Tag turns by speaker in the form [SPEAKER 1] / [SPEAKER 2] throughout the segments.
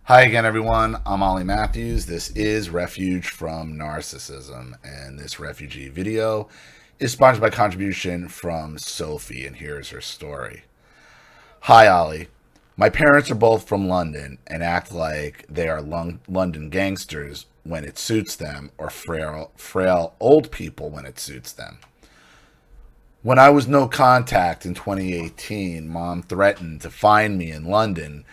[SPEAKER 1] Hi again, everyone. I'm Ollie Matthews. This is Refuge from Narcissism, and this refugee video is sponsored by contribution from Sophie, and here's her story. Hi, Ollie. My parents are both from London and act like they are London gangsters when it suits them, or frail old people when it suits them. When I was no contact in 2018, Mom threatened to find me in London,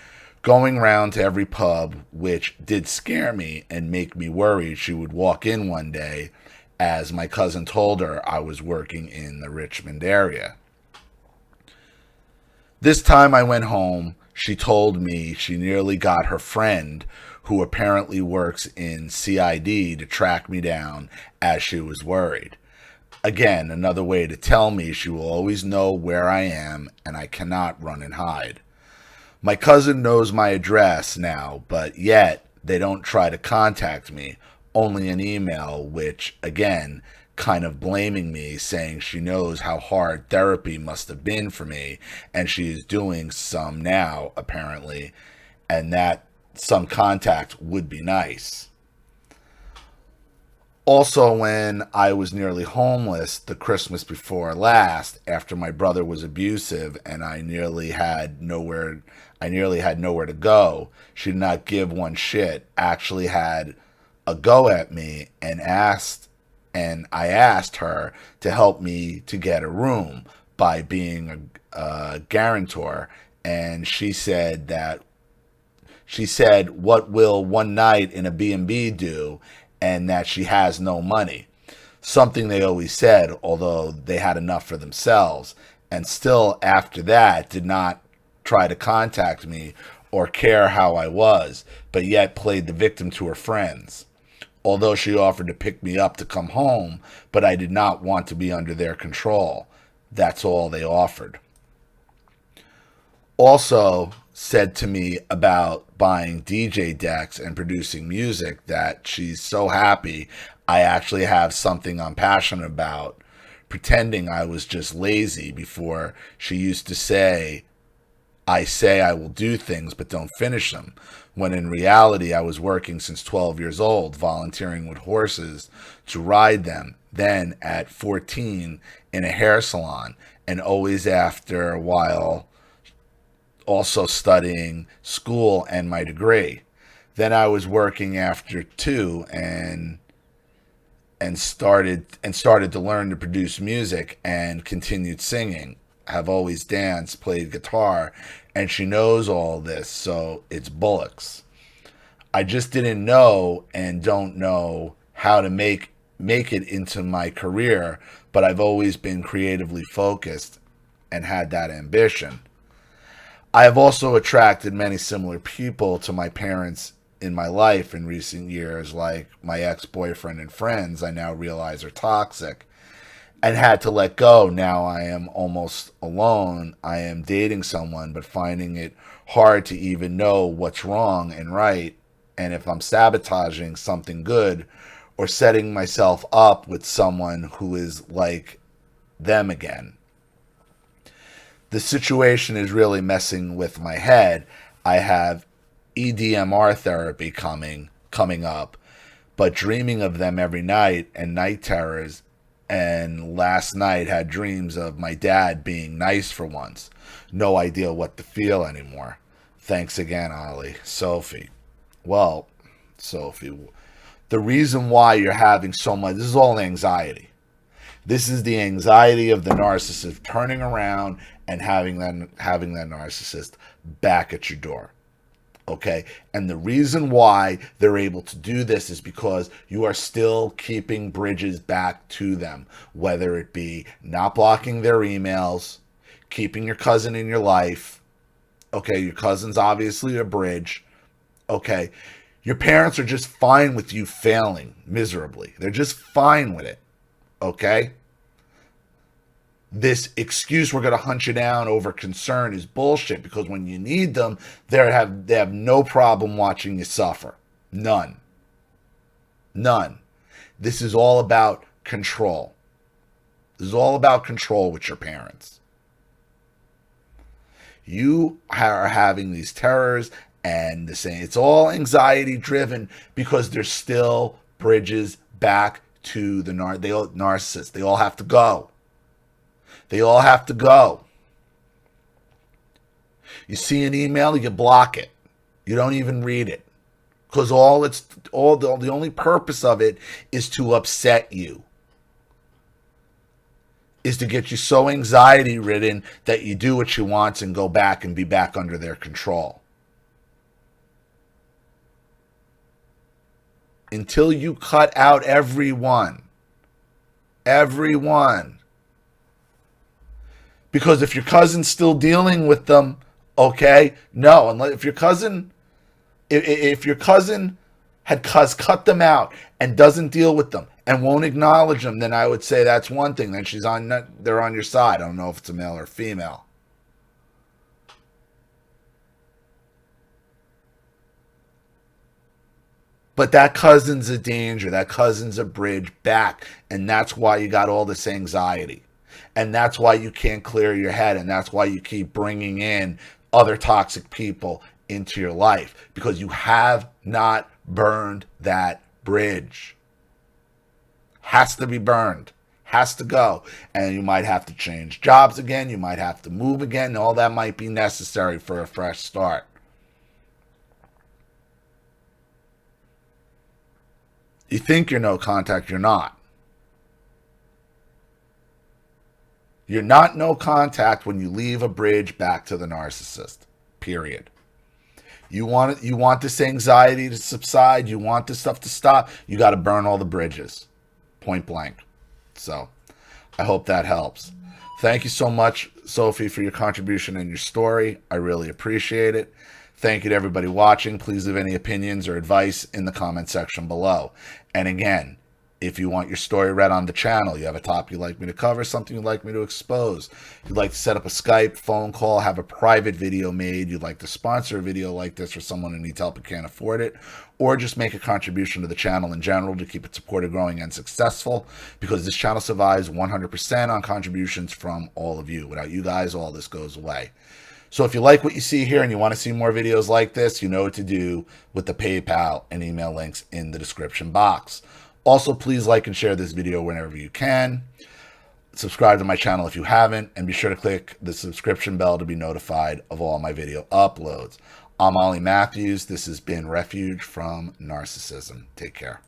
[SPEAKER 1] going round to every pub, which did scare me and make me worried she would walk in one day, as my cousin told her I was working in the Richmond area. This time I went home, she told me she nearly got her friend, who apparently works in CID, to track me down as she was worried. Again, another way to tell me she will always know where I am and I cannot run and hide. My cousin knows my address now, but yet they don't try to contact me, only an email, which, again, kind of blaming me, saying she knows how hard therapy must have been for me, and she is doing some now, apparently, and that some contact would be nice. Also, when I was nearly homeless the Christmas before last, after my brother was abusive and I nearly had nowhere to go, she did not give one shit, actually had a go at me and I asked her to help me to get a room by being a guarantor, and she said, what will one night in a B&B do, and that she has no money. Something they always said, although they had enough for themselves, and still after that did not try to contact me or care how I was, but yet played the victim to her friends. Although she offered to pick me up to come home, but I did not want to be under their control. That's all they offered. Also said to me about buying DJ decks and producing music that she's so happy I actually have something I'm passionate about, pretending I was just lazy before she used to say I will do things but don't finish them, when in reality I was working since 12 years old, volunteering with horses to ride them, then at 14 in a hair salon, and always after a while also studying school and my degree. Then I was working after two and started to learn to produce music and continued singing. Have always danced, played guitar, and she knows all this, so it's bullocks. I just didn't know and don't know how to make it into my career, but I've always been creatively focused and had that ambition. I have also attracted many similar people to my parents in my life in recent years, like my ex-boyfriend and friends I now realize are toxic, and had to let go. Now I am almost alone. I am dating someone, but finding it hard to even know what's wrong and right, and if I'm sabotaging something good or setting myself up with someone who is like them again. The situation is really messing with my head. I have EDMR therapy coming up, but dreaming of them every night and night terrors, and last night had dreams of my dad being nice for once. No idea what to feel anymore. Thanks again, Ollie. Sophie. Well, Sophie, the reason why you're having so much, this is all anxiety. This is the anxiety of the narcissist turning around and having that narcissist back at your door. Okay? And the reason why they're able to do this is because you are still keeping bridges back to them, whether it be not blocking their emails, keeping your cousin in your life. Okay, your cousin's obviously a bridge. Okay, your parents are just fine with you failing miserably. They're just fine with it. Okay? This excuse we're going to hunt you down over concern is bullshit, because when you need them, they have no problem watching you suffer. None. None. This is all about control. This is all about control with your parents. You are having these terrors And the saying, it's all anxiety driven because there's still bridges back to the narcissist. They all have to go. They all have to go. You see an email, you block it. You don't even read it. Because the only purpose of it is to upset you. Is to get you so anxiety ridden that you do what you want and go back and be back under their control. Until you cut out everyone. Everyone. Because if your cousin's still dealing with them, okay, no. Unless if your cousin had cut them out and doesn't deal with them and won't acknowledge them, then I would say that's one thing. Then they're on your side. I don't know if it's a male or female. But that cousin's a danger. That cousin's a bridge back. And that's why you got all this anxiety. And that's why you can't clear your head. And that's why you keep bringing in other toxic people into your life. Because you have not burned that bridge. Has to be burned. Has to go. And you might have to change jobs again. You might have to move again. All that might be necessary for a fresh start. You think you're no contact, you're not. You're not no contact when you leave a bridge back to the narcissist. Period. You want this anxiety to subside, you want this stuff to stop, you got to burn all the bridges. Point blank. So, I hope that helps. Thank you so much, Sophie, for your contribution and your story. I really appreciate it. Thank you to everybody watching. Please leave any opinions or advice in the comment section below. And again, if you want your story read on the channel, you have a topic you'd like me to cover, something you'd like me to expose, you'd like to set up a Skype phone call, have a private video made, you'd like to sponsor a video like this for someone who needs help and can't afford it, or just make a contribution to the channel in general to keep it supported, growing, and successful, because this channel survives 100% on contributions from all of you. Without you guys, all this goes away. So if you like what you see here and you want to see more videos like this, you know what to do with the PayPal and email links in the description box. Also, please like and share this video whenever you can. Subscribe to my channel if you haven't, and be sure to click the subscription bell to be notified of all my video uploads. I'm Ollie Matthews. This has been Refuge from Narcissism. Take care.